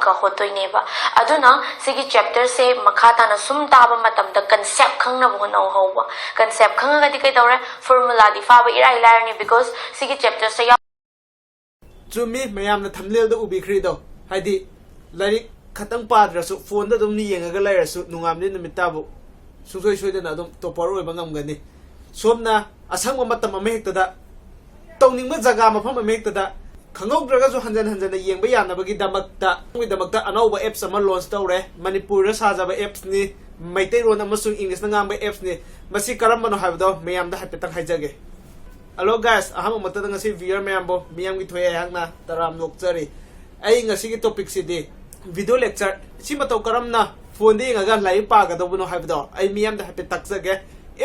का होतोइनेबा अदुना सिगी चैप्टर से मखा ताना सुम ताबा मतमदा कंसेप्ट खंगना होनो होवा कंसेप्ट खंगगा दि कई दौरे फॉर्मूला दि फाबा इराई लायरनी बिकॉज सिगी चैप्टर से चुमी मैम थमलेल उबीख्रीदो हाइदी लाइक खतंग पाद्रसु फोन दी येंगा लेरसु नुंगामनि नुमिताबु सुसोय सोयदना टॉपर ओइबा ngamgani सोमना असंग मतम अमेक्तदा तौनिंग जगह मफम अमेक्तदा खंगौद्रगसु हंजन हंजन येंबा यानबगी दमक्ता अनौबा एप्स अमा लॉन्च तौरे मणिपुर साजाबा एप्स नि मैतैरोन अमसुंग इंग्लिश नंगांबा एप्स नि मसी करमबनो हाइबदो मैयामदा हाइपेतक हाइजगे हेलो गाइस अहम मतदा ngasi viewer मैयामबो मियामगी थोय हांगना तराम नोकचरी I ngasi gi topic sidi video lecture si matau karamna phone de nga lai pa ga dobuno haibdo ai miam da hape takjage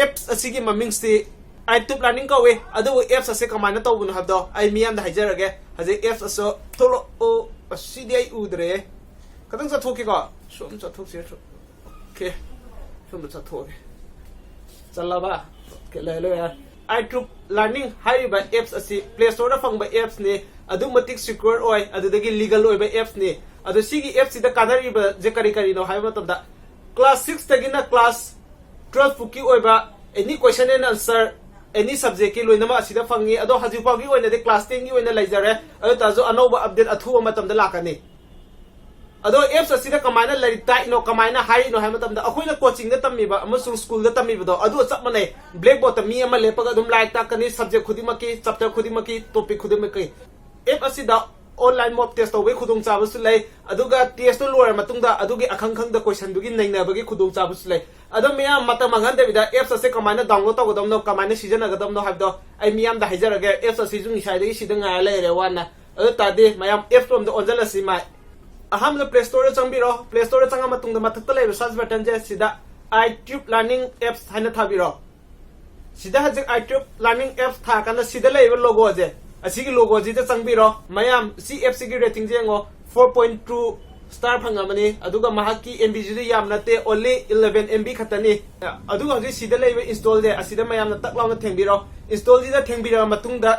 apps asigi maming si youtube learning ka we adu apps ase kamana tobuno habdo ai miam da hajarage haje apps aso tolo o asidi ai udre kadang sa thoki ka som sa thok se okay som sa thoki chalaba ke le ya youtube learning haiba apps asi play store da fangba apps ne adu matik secure oi adu dagi legal oi ba apps ne adu sigi apps ida kanari ba je kari no haiba tabda class 6 tagina class 12 fuki oi ba any question and answer any subject ki loinama asida fangi ado haju pa gi oina de class 10 gi oina laijare adu tajo anoba update athu matam da lakani ado apps asida kamaina lari tai no kamaina hari no haiba tabda akoina coaching da tammi ba amasung school da tammi ba do adu chap mane blackboard ta mi ama lepaga dum like ta kani subject khudima ki chapter khudima ki topic khudima ki app asida online mock test away khudung chabusu lay aduga test to lower matungda adugi akhang khang da question dugi naina bagi khudung chabusu lay adu miya mata mangan de bida apps ase kamaina download to godom no kamaina season agadom no habdo ai miyam da hijarage apps ase jung isai de sidang ngai lay re wana adu tadi mayam apps from the onjala sima aham the play store changbiro play store changa matungda mathakta lay search button je sida youtube learning apps haina thabiro sida haje youtube learning apps tha kana sida lay logo je asigi logo ji changbiro mayam si app sigi rating jengo 4.2 star phangamani aduga mahaki mb ji yam nate only 11 mb khatani aduga ji sida lay install de asida mayam na taklauna thengbiro install ji da thengbiro matungda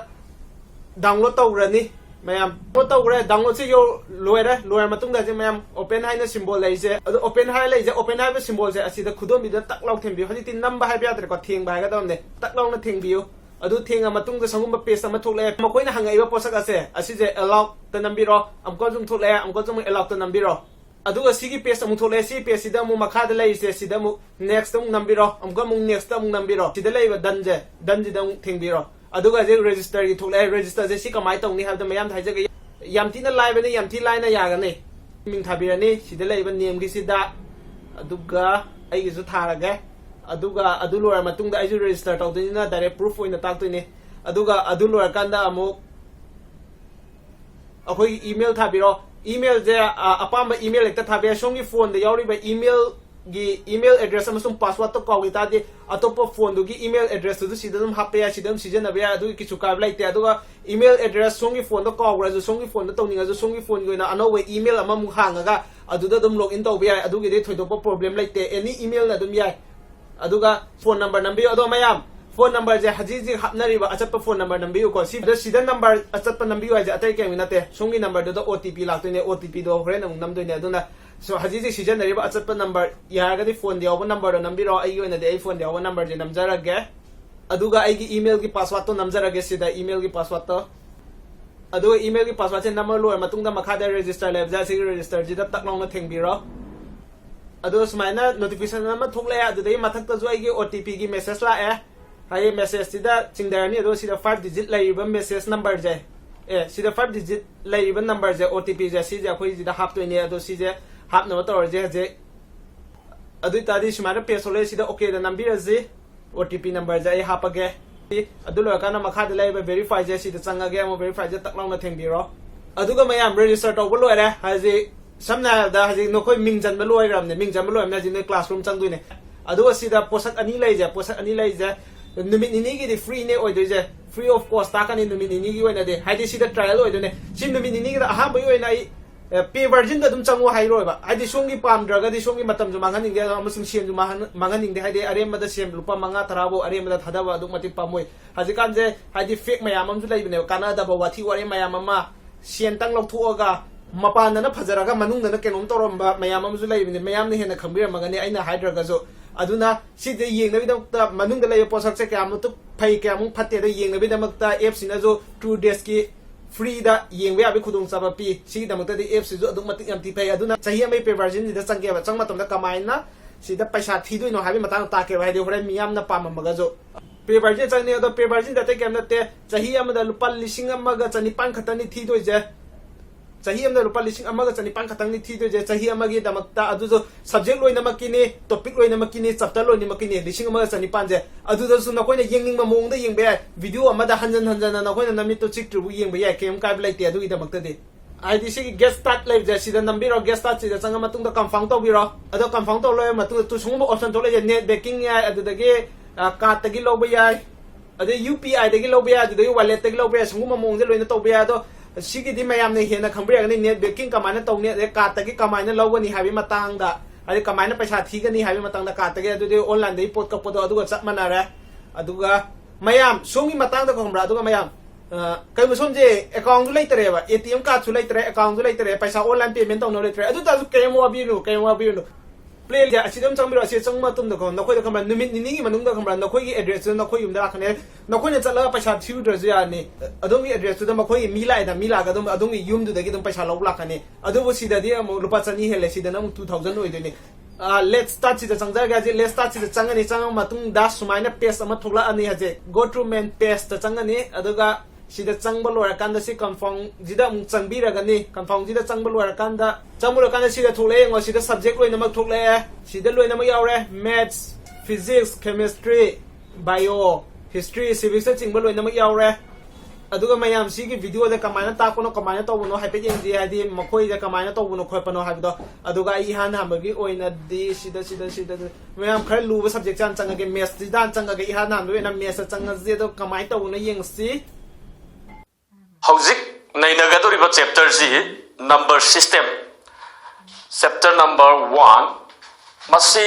download tawrani mayam tawre download se yo lower matungda je mayam open haina symbol lai je adu open hai lai je open hai ba symbol je asida khudom bi da taklau thembi honi tin number hai bya tre ko theng ba ga domne taklau na thengbiu adu thenga matungda sangumba page ama thokle makoina hangaiba posak ase asije allow ta nambiro amko jum thokle amko jum allow ta nambiro adu asigi page amu thokle si page sida mu makha da lai se sida mu next mu nambiro amko mu next mu nambiro sida lai ba danje da thengbiro adu ga je register gi thokle register je si kamai tongni habda mayam thai je yamti na live ne yamti line na yaga ne ming thabirani sida lai ba name gi sida adu ga ai gi su tharaga aduga adu lower matungda ai register tawdina direct proof oina taktoine aduga adu lower kanda amu akoi email thabiro email je apamba email ekta thabe songi phone da yauri ba email gi email address amasung password to kawi ta de atopo phone du gi email address tu sidam hape ya sidam season abya adu ki chuka blaite aduga email address songi phone to kawra ju songi phone to tawninga ju songi phone goina anowe email amamu hangaga aduda dum login tawbya adugi de thoidopo problem laite any email na dum ya aduga phone number nambiyo ado mayam phone number je haji hapnari ba achapa phone number nambiyo ko sida number achapa nambiyo je atai ke minate songi number do otp laktoine otp do hore nam namdoine aduna so haji season nari ba achapa number yaga di phone de obo number do nambiro ai yoina de ai phone de obo number je namjarage aduga ai gi email gi password to namjarage sida email gi password to aduga email gi password se number lo matungda makha da register lab ja sig register ji da taklong na thengbiro adu smaina notification nama thokle adu dei mathak ta jo ai gi otp gi message la hai message sida chingdarani adu sida 5 digit lai ba message number je sida 5 digit lai ba number je otp je si je khoi sida hap to ne adu si je hap na to je adu ta di smaina pesole sida okay da number je otp number je ai hap age adu lo kana makha de lai ba verify je sida changa ge mo verify je taklong na thengbiro adu ga mayam register to bo lo re haji samna da haji no khoi mingjan ba loi ram ne mingjan ba loi na jin classroom changdui ne adu asida posak ani lai je numit ni gi de free ne oi de je free of cost ta kan numit ni gi oina de haidi sida trial oi de ne sim numit ni gi da ha ba oi na pay version da dum changwa hai roi ba haidi songi pam draga di songi matam ju mangan ning de amusung siem ju mangan ning de haidi arem ma da siem lupa manga tarabo arem ma da thada ba du mati pamoi haji kan je haidi fake mayam am ju lai ne kana da ba wathi wari mayam ma sien tang lok thu ga ꯃꯄꯥꯟꯗꯅ ꯐꯖꯔꯒ ꯃꯅꯨꯡꯗꯅ ꯀꯩꯅꯣꯝ ꯇꯧꯔꯝꯕ ꯃꯌꯥꯝ ꯑꯃꯁꯨ ꯂꯩꯕꯅꯤ ꯃꯌꯥꯝꯅ ꯍꯦꯟꯅ ꯈꯪꯕꯤꯔꯝꯃꯒꯅꯤ ꯑꯩꯅ ꯍꯥꯏꯗ꯭ꯔꯒꯁꯨ ꯑꯗꯨꯅ ꯁꯤꯗ ꯌꯦꯡꯅꯕꯒꯤꯗꯃꯛꯇ ꯃꯅꯨꯡꯗ ꯂꯩꯕ ꯄꯣꯠꯁꯛꯁꯦ ꯀꯌꯥꯃꯨꯛ ꯐꯩ ꯀꯌꯥꯃꯨꯛ ꯐꯠꯇꯦ ꯑꯗꯣ ꯌꯦꯡꯅꯕꯒꯤꯗꯃꯛꯇ ꯑꯦꯞꯁꯤꯅꯁꯨ ꯇ꯭ꯔꯨ ꯗꯦꯁꯀꯤ ꯐ꯭ꯔꯤꯗ ꯌꯦꯡꯕ ꯌꯥꯕꯒꯤ ꯈꯨꯗꯣꯡꯆꯥꯕ ꯄꯤ ꯁꯤꯒꯤꯗꯃꯛꯇꯗꯤ ꯑꯦꯞꯁꯤꯁꯨ ꯑꯗꯨꯛ ꯃꯇꯤꯛ ꯌꯥꯝ ꯊꯤ ꯐꯩ ꯑꯗꯨꯅ ꯆꯍꯤ ꯑꯃꯒꯤ ꯄꯦ ꯚꯔꯖꯟꯁꯤꯗ ꯆꯪꯒꯦꯕ ꯆꯪ ꯃꯇꯝꯗ ꯀꯃꯥꯏꯅ ꯁꯤꯗ ꯄꯩꯁꯥ ꯊꯤꯗꯣꯏꯅꯣ ꯍꯥꯏꯕꯒꯤ ꯃꯇꯥꯡꯗ ꯇꯥꯛꯀꯦꯕ ꯍꯥꯏꯗꯤ ꯍꯣꯔꯦꯟ ꯃꯤꯌꯥꯝꯅ ꯄꯥꯝꯃꯝꯃꯒꯁꯨ ꯄꯦ ꯚꯔꯖꯟ ꯆꯪꯅꯤ ꯑꯗꯣ ꯄꯦ ꯚꯔꯖꯟꯗ ꯑꯇꯩ ꯀꯩꯝ ꯅꯠꯇꯦ ꯆꯍꯤ ꯑꯃꯗ ꯂꯨꯄꯥ 1,190 ꯈꯛꯇꯅꯤ ꯊꯤꯗꯣꯏꯁꯦ चही अमदा लुपा 1,190 खतंगनी थीदोजे चही अमगी दमकता अदुजो सब्जेक्ट लोइनमकिनी टॉपिक लोइनमकिनी चैप्टर लोइनमकिनी 1,190 जे अदुदसु नकोइना येंगिंग ममोंगदा येंबे याय वीडियो अमदा हंजन हंजन नकोइना नमितो चिक्ट्रु येंबे याय केम काब लाइते अदुगी दमकतदे आईडी सी गेस्ट स्टार्ट लाइव जे सिदा नंबिरो गेस्ट स्टार्ट सिदा चंगा मतुंग कंफर्म तौबिरो अदो कंफर्म तौ लोय मतुंग तु सुंगबो ऑप्शन थोले नेट बैंकिंग याय अदुदगे कार्ड तगी लोबे याय अदे यूपीआई दगी लोबे याय अदुदगे वॉलेट तगी लोबे याय सुंगबो ममोंगजे लोइना तौबे याय अदो सिगिदी मयामने हेना खंबरेगनी नेट बैंकिंग कमायना तौने अदे कार्ड तगी कमायना लौगनी हाबी मतांगदा अदे कमायना पैसा थीगनी हाबी मतांगदा कार्ड तगी अदुदे ऑनलाइन दई पोट कपदो अदुगा चप मनारे अदुगा मयाम सोंगी मतांगदा खंबरा अदुगा मयाम कई मुसोंजे अकाउंट लेतरेबा एटीएम कार्ड सु लेतरे अकाउंट लेतरे पैसा ऑनलाइन पेमेंट तौनो लेतरे अदु तासु केम वाबिनु प्ले जे असिदम चंबिरो असि चंग मतुम दको नखोय दखम निमित निनिगी मनुंग दखम नखोय एड्रेस नखोय युम दाखने नखोय चला पैसा थिउद्रजु यानी अदोंगी एड्रेस द मखोय मिलाइदा मिलागा दम अदोंगी युम दुदगी दम पैसा लौ लाखने अदुबो सिदादि अमु रुपा चनी हेले सिदना 2000 ओइदोनि लेट्स स्टार्ट सिदा चंगजागा जे लेट्स स्टार्ट सिदा चंगनी चंग मतुंग दा सुमाइना पेज अमा थोकला अनि हजे गो टू मेन पेज त चंगनी अदुगा सिदा चंगबा लोरकांदा सि कंफर्म जिदा मु चंगबिरगनी कंफर्म जिदा चंगबा लोरकांदा चंगबुरकांदा सिदा थोकले ngo सिदा सब्जेक्ट लोइनमक थोकले सिदा लोइनमक यावरे maths physics chemistry bio history civics चिंगबा लोइनमक यावरे अदुगा मयाम सिगी वीडियो दे कमायना ताकोनो कमायना तौबनो हाइपे जेंदी हाइदि मखोय दे कमायना तौबनो खोयपनो हाइबदो अदुगा इ हान हामबगी ओइना दि सिदा मयाम खर लुबा सब्जेक्ट चान चंगगे मैथ्स दिदान चंगगे इ हान हामबे ना मैथ्स चंगजे दो कमाय तौनो येंगसी हौजिक नैनगदोरिबा chapter ji number system chapter number 1 masi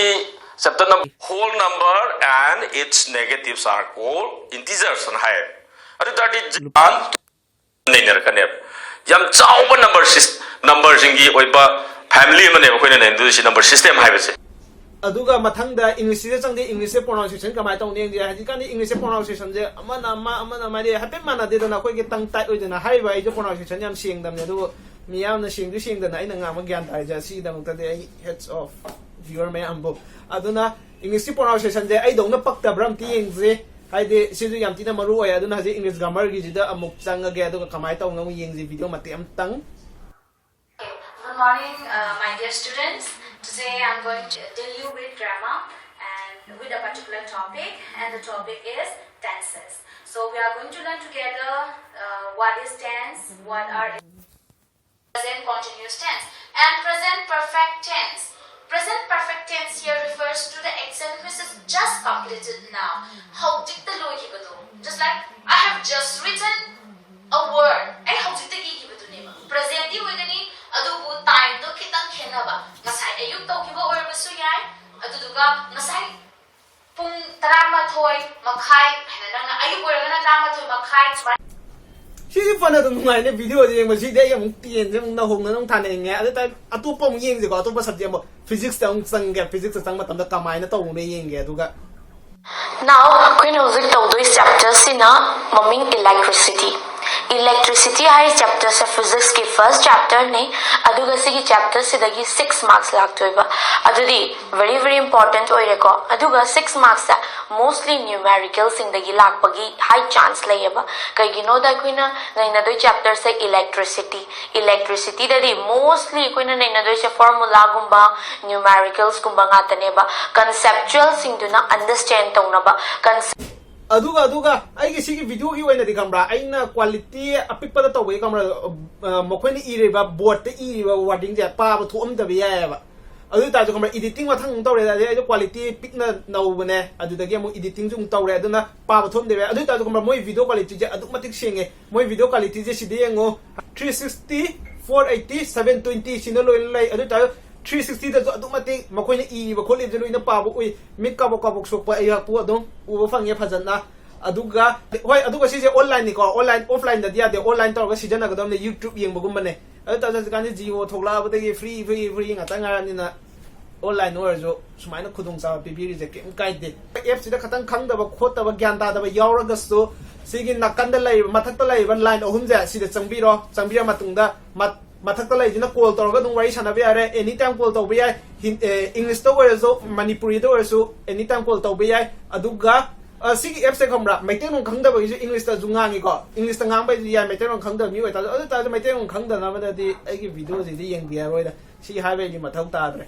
chapter number whole number and its negatives are called integers and higher adu tadi jan nainer kanep yam chawba number jingi oiba family mane koina nendu si number system haibase अदुगा मथंगदा English से चंगदे English से pronunciation कमाय तौने जे हाजि कानी English से pronunciation जे अमना माने हापे माना दे दना कोई के तंग ताइ ओइदना हाइबा आइ जो प्रोनाउंसिएशन याम सेंगदमने अदु मियामना सेंगदु सेंगदना आइना गामा ज्ञान ताइ जा सी दमक तदे आई हेड्स ऑफ व्यूअर मे अम्बो अदुना इंग्लिश से प्रोनाउंसिएशन जे आई दौना पक्ता ब्रम ती येंगजे हाइदे सिजु याम तीना मरु ओय अदुना हाजि इंग्लिश ग्रामर गी जिदा अमुक चंगगे अदुगा कमाय तौना मु येंगजे वीडियो मते am tang. Good morning, my dear students. Today I am going to tell you with grammar and with a particular topic, and the topic is tenses. So we are going to learn together what is tense, what are present continuous tense and present perfect tense. Present perfect tense here refers to the action which is just completed now. How did the loy kibado? Just like I have just written a word. I how did the kibado name? Present di wigani adubu time do kitang khenaba. Ngasai ayuk tau kiba oirbasu yai. Aduduga ngasai pung 12 makhai hanana ayuk oirgana 12 makhai. सी फना तो नुंगाइने video जे मसी दे यम तीन जे मुंना होंगना नुं थाने nge अदे ता अतोपम Young जे को अतोप subject मो physics ता संगे physics ता मतम दा कमाइना तो उने येंगे अदुगा Now, Queen Hosik Taudu is chapter Sina, Mumming Electricity. Electricity hai chapter se physics ki first chapter ne, aduga si ki chapter se dagi 6 marks lagtoiba. Adudi very important oi reko. Aduga 6 marks sa mostly numerical sing dagi lagpagi high chance layaba. Kai gino da kuina naina doi chapter se electricity. Electricity dadi mostly kuina naina doi se formula gumba numericals gumba ngatane ba. Conceptual sing do na understand tauna ba. अदुगा आइगे सिगी video की वैना दिखमरा आइना quality अपिकपदा तौबे कमरा मखोइनी इरेबा board ते इरेबा wording जे पाबा थोमदबे यायबा अदु ताजो कमरा एडिटिंग मथंग तौरे दा जे क्वालिटी पिकना नौबने अदुदगे मु एडिटिंग जुंग तौरे अदुना पाबा थोमदेबे अदु ताजो कमरा मोय वीडियो क्वालिटी जे अदु मतिक सेंगे मोय वीडियो क्वालिटी जे सिदे यंगो 360 480 720 सिनो लोय लय अदु ताजो 360 दा अदु मते मखोइने इबा खोले जे लोइना पाबो उइ मिक काबो सोकपा या पु अदुम उबो फंगे फजना अदुगा होय अदुगा सिजे ऑनलाइन नि को ऑनलाइन ऑफलाइन दा दिया दे ऑनलाइन तौरगा सिजन अगदम ने YouTube येंबगुम बने ꯑꯗꯨ ꯇꯧꯖꯤꯛꯀꯥꯟꯗꯤ ꯖꯤꯑꯣ ꯊꯣꯛꯂꯛꯑꯕꯗꯒꯤ ꯐ꯭ꯔꯤ ꯉꯥꯛꯇ ꯉꯥꯏꯔꯕꯅꯤꯅ ꯑꯣꯟꯂꯥꯏꯟ ꯑꯣꯏꯔꯁꯨ ꯁꯨꯃꯥꯏꯅ ꯈꯨꯗꯣꯡꯆꯥꯕ ꯄꯤꯕꯤꯔꯤꯁꯦ ꯀꯩꯝ ꯀꯥꯏꯗꯦ ꯑꯦꯞꯁꯤꯗ ꯈꯇꯪ ꯈꯪꯗꯕ ꯈꯣꯠꯇꯕ ꯒ꯭ꯌꯥꯟ ꯇꯥꯗꯕ ꯌꯥꯎꯔꯒꯁꯨ ꯁꯤꯒꯤ ꯅꯥꯀꯟꯗ ꯂꯩꯔꯤꯕ ꯃꯊꯛꯇ ꯂꯩꯔꯤꯕ ꯂꯥꯏꯟ ꯑꯍꯨꯝꯁꯦ ꯁꯤꯗ ꯆꯪꯕꯤꯔ ꯃꯇꯨꯡꯗ ꯃꯊꯛꯇ ꯂꯩꯁꯤꯅ ꯀꯣꯜ ꯇꯧꯔꯒ ꯑꯗꯨꯝ ꯋꯥꯔꯤ ꯁꯥꯟꯅꯕ ꯌꯥꯔꯦ ꯑꯦꯅꯤ ꯇꯥꯏꯝ ꯀꯣꯜ ꯇꯧꯕ ꯌꯥꯏ ꯏꯪꯂꯤꯁꯇ ꯑꯣꯏꯔꯁꯨ ꯃꯅꯤꯄꯨꯔꯤꯗ ꯑꯣꯏꯔꯁꯨ ꯑꯦꯅꯤ ꯇꯥꯏꯝ ꯀꯣꯜ ꯇꯧꯕ ꯌꯥꯏ ꯑꯗꯨꯒ ꯁꯤꯒꯤ ꯑꯦꯞꯁꯦ ꯈꯪꯕ꯭ꯔꯥ ꯃꯩꯇꯩꯂꯣꯟ ꯈꯪꯗꯕꯒꯤꯁꯨ ꯏꯪꯂꯤꯁꯇꯁꯨ ꯉꯥꯡꯉꯤꯀꯣ ꯏꯪꯂꯤꯁꯇ ꯉꯥꯡꯕꯩꯁꯨ ꯌꯥꯏ ꯃꯩꯇꯩꯂꯣꯟ ꯈꯪꯗꯕ ꯃꯤ ꯑꯣꯏꯇꯥꯔꯁꯨ ꯑꯗꯨ ꯇꯥꯔꯁꯨ ꯃꯩꯇꯩꯂꯣꯟ ꯈꯪꯗꯅꯕꯗꯗꯤ ꯑꯩꯒꯤ ꯚꯤꯗꯤꯑꯣꯁꯤꯗꯤ ꯌꯦꯡꯕꯤꯔꯔꯣꯏꯗ ꯁꯤ ꯍꯥꯏꯕꯒꯤ ꯃꯊꯧ ꯇꯥꯗ꯭ꯔꯦ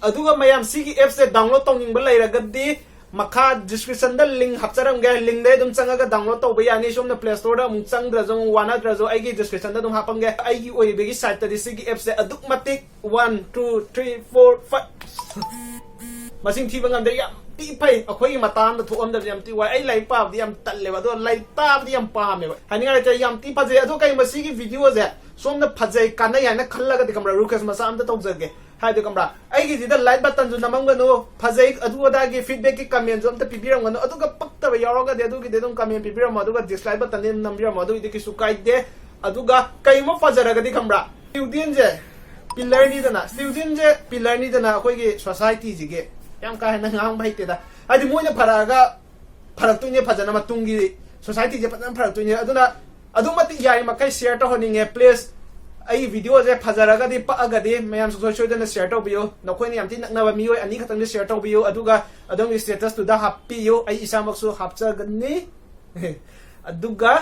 ꯑꯗꯨꯒ ꯃꯌꯥꯝ ꯁꯤꯒꯤ ꯑꯦꯞꯁꯦ ꯗꯥꯎꯟꯂꯣꯗ ꯇꯧꯅꯤꯡꯕ ꯂꯩꯔꯒꯗꯤ ꯃꯈꯥ ꯗꯤꯁꯀ꯭ꯔꯤꯞꯁꯟꯗ ꯂꯤꯡ ꯍꯥꯞꯆꯔꯝꯒꯦ ꯂꯤꯡꯗꯩ ꯑꯗꯨꯝ ꯆꯪꯉꯒ ꯗꯥꯎꯟꯂꯣꯗ ꯇꯧꯕ ꯌꯥꯅꯤ ꯁꯣꯝꯅ ꯄ꯭ꯂꯦ ꯁ꯭ꯇꯣꯔꯗ ꯑꯃꯨꯛ ꯆꯪꯗ꯭ꯔꯁꯨ ꯑꯃꯨꯛ ꯋꯥꯅꯗ꯭ꯔꯁꯨ ꯑꯩꯒꯤ ꯗꯤꯁꯀ꯭ꯔꯤꯞꯁꯟꯗ ꯑꯗꯨꯝ ꯍꯥꯞꯄꯝꯒꯦ ꯑꯩꯒꯤ ꯑꯣꯏꯕꯒꯤ ꯁꯥꯏꯠꯇꯗꯤ ꯁꯤꯒꯤ ꯑꯦꯞꯁꯦ ꯑꯗꯨꯛ ꯃꯇꯤꯛ 1 2 3 4 5 ꯃꯁꯤꯡ ꯊꯤꯕ ꯉꯝꯗꯦ ꯌꯥꯝ ꯊꯤ ꯐꯩ ꯑꯩꯈꯣꯏꯒꯤ ꯃꯇꯥꯡꯗ ꯊꯣꯛꯑꯝꯗꯕꯁꯦ ꯌꯥꯝ ꯊꯤ ꯋꯥꯏ ꯑꯩ ꯂꯥꯏꯔꯤꯛ ꯄꯥꯕꯗꯤ ꯌꯥꯝ ꯇꯜꯂꯦꯕ ꯑꯗꯣ ꯂꯥꯏꯔꯤꯛ ꯇꯥꯕꯗꯤ ꯌꯥꯝ ꯄꯥꯝꯃꯦꯕ ꯍꯥꯏꯅꯤꯡꯉꯥꯏ ꯂꯩꯇꯦ ꯌꯥꯝ ꯊꯤ ꯐꯖꯩ ꯑꯗꯣ ꯀꯩ ꯃꯁꯤꯒꯤ ꯚꯤꯗꯤꯑꯣꯁꯦ ꯁꯣꯝꯅ ꯐꯖꯩ ꯀꯥꯟꯅꯩ ꯍꯥꯏꯅ ꯈꯜꯂꯒꯗꯤ ꯀꯝꯕ꯭ꯔꯥ ꯔꯨꯀꯦꯁ ꯃꯆꯥ ꯑꯝꯇ ꯇꯧꯖꯒꯦ ꯍꯥꯏꯗꯤ ꯀꯝꯕ꯭ꯔꯥ ꯑꯩꯒꯤꯁꯤꯗ ꯂꯥꯏꯛ ꯕꯇꯟꯁꯨ ꯅꯝꯃꯝꯒꯅꯨ ꯐꯖꯩ ꯑꯗꯨ ꯑꯗꯥꯒꯤ ꯐꯤꯗꯕꯦꯛꯀꯤ ꯀꯃꯦꯟꯁꯨ ꯑꯝꯇ ꯄꯤꯕꯤꯔꯝꯒꯅꯨ ꯑꯗꯨꯒ ꯄꯛꯇꯕ ꯌꯥꯎꯔꯒꯗꯤ ꯑꯗꯨꯒꯤꯗꯤ ꯑꯗꯨꯝ ꯀꯃꯦꯟ ꯄꯤꯕꯤꯔꯝꯃꯣ ꯑꯗꯨꯒ ꯗꯤꯁꯂꯥꯏꯛ ꯕꯇꯟꯗꯤ ꯑꯗꯨꯝ ꯅꯝꯕꯤꯔꯝꯃꯣ ꯑꯗꯨꯒꯤꯗꯤ ꯀꯩꯁꯨ ꯀꯥꯏꯗꯦ ꯑꯗꯨꯒ ꯀꯩꯃ ꯐꯖꯔꯒꯗꯤ ꯈꯪꯕ꯭ꯔꯥ ꯁ꯭ꯇꯨꯗꯦꯟꯁꯦ ꯄꯤꯂꯔꯅꯤꯗꯅ ꯑꯩꯈꯣꯏꯒꯤ ꯁꯣꯁꯥꯏꯇꯤꯁꯤꯒꯤ ꯌꯥꯝ ꯀꯥ ꯍꯦꯟꯅ ꯉꯥꯡꯕ ꯍꯩꯇꯦꯗ ꯍꯥꯏꯗꯤ ꯃꯣꯏꯅ ꯐꯔꯛꯇꯣꯏꯅꯦ ꯐꯖꯅ ꯃꯇꯨꯡꯒꯤ ꯁꯣꯁꯥꯏꯇꯤꯁꯦ ꯐꯖꯅ ꯐꯔꯛꯇꯣꯏꯅꯦ ꯑꯗꯨꯅ ꯑꯗꯨꯃꯇꯤꯛ ꯌꯥꯔꯤꯃꯈꯩ ꯁꯤꯌꯔ ꯇꯧꯍꯟꯅꯤꯡꯉꯦ ꯄ꯭ꯂꯤꯖ ꯑꯩ ꯚꯤꯗꯤꯑꯣꯁꯦ ꯐꯖꯔꯒꯗꯤ ꯄꯛꯑꯒꯗꯤ ꯃꯌꯥꯝ ꯁꯨꯡꯁꯣꯏ ꯁꯣꯏꯗꯅ ꯁꯤꯌꯔ ꯇꯧꯕꯤꯌꯨ ꯅꯈꯣꯏꯅ ꯌꯥꯝ ꯊꯤ ꯅꯛꯅꯕ ꯃꯤꯑꯣꯏ ꯑꯅꯤ ꯈꯛꯇꯪꯗꯤ ꯁꯤꯌꯔ ꯇꯧꯕꯤꯌꯨ ꯑꯗꯨꯒ ꯑꯗꯣꯝꯒꯤ ꯁ꯭ꯇꯦꯇꯁꯇꯨꯗ ꯍꯥꯞꯄꯤꯌꯨ ꯑꯩ ꯏꯁꯥꯃꯛꯁꯨ ꯍꯥꯞꯆꯒꯅꯤ ꯑꯗꯨꯒ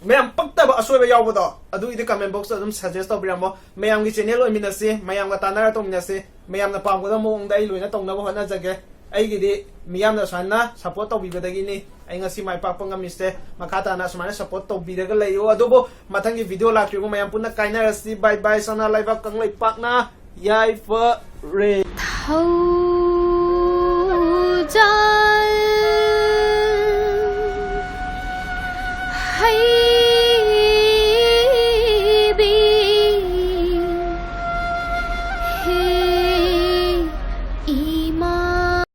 ꯃꯌꯥꯝ ꯄꯛꯇꯕ ꯑꯁꯣꯏꯕ ꯌꯥꯎꯕꯗꯣ ꯑꯗꯨꯒꯤꯗꯤ ꯀꯃꯦꯟ ꯕꯣꯛꯁꯇ ꯑꯗꯨꯝ ꯁꯖꯦꯁ ꯇꯧꯕꯤꯔꯝꯃꯣ ꯃꯌꯥꯝꯒꯤ ꯆꯦꯅꯦꯜ ꯑꯣꯏꯃꯤꯟꯅꯁꯤ ꯃꯌꯥꯝꯒ ꯇꯥꯟꯅꯔ ꯇꯧꯃꯤꯟꯅꯁꯤ ꯃꯌꯥꯝꯅ ꯄꯥꯝꯒꯗꯕ ꯃꯑꯣꯡꯗ ꯑꯩ ꯂꯣꯏꯅ ꯇꯧꯅꯕ ꯍꯣꯠꯅꯖꯒꯦ ꯑꯩꯒꯤꯗꯤ ꯃꯤꯌꯥꯝꯅ ꯁꯨꯃꯥꯏꯅ ꯁꯞꯄꯣꯔꯠ ꯇꯧꯕꯤꯕꯗꯒꯤꯅꯤ ꯑꯩ ꯉꯁꯤ ꯃꯥꯏ ꯄꯥꯛꯄ ꯉꯝꯃꯤꯁꯦ ꯃꯈꯥ ꯇꯥꯅ ꯁꯨꯃꯥꯏꯅ ꯁꯞꯄꯣꯔꯠ ꯇꯧꯕꯤꯔꯒ ꯂꯩꯌꯨ ꯑꯗꯨꯕꯨ ꯃꯊꯪꯒꯤ ꯚꯤꯗꯤꯑꯣ ꯂꯥꯛꯇ꯭ꯔꯤꯕ ꯃꯌꯥꯝ ꯄꯨꯟꯅ ꯀꯥꯏꯅꯔꯁꯤ ꯕꯥꯏ ꯕꯥꯏ ꯁꯅꯥ ꯂꯩꯕꯥꯛ ꯀꯪꯂꯩꯄꯥꯛꯅ ꯌꯥꯏꯐꯔꯦ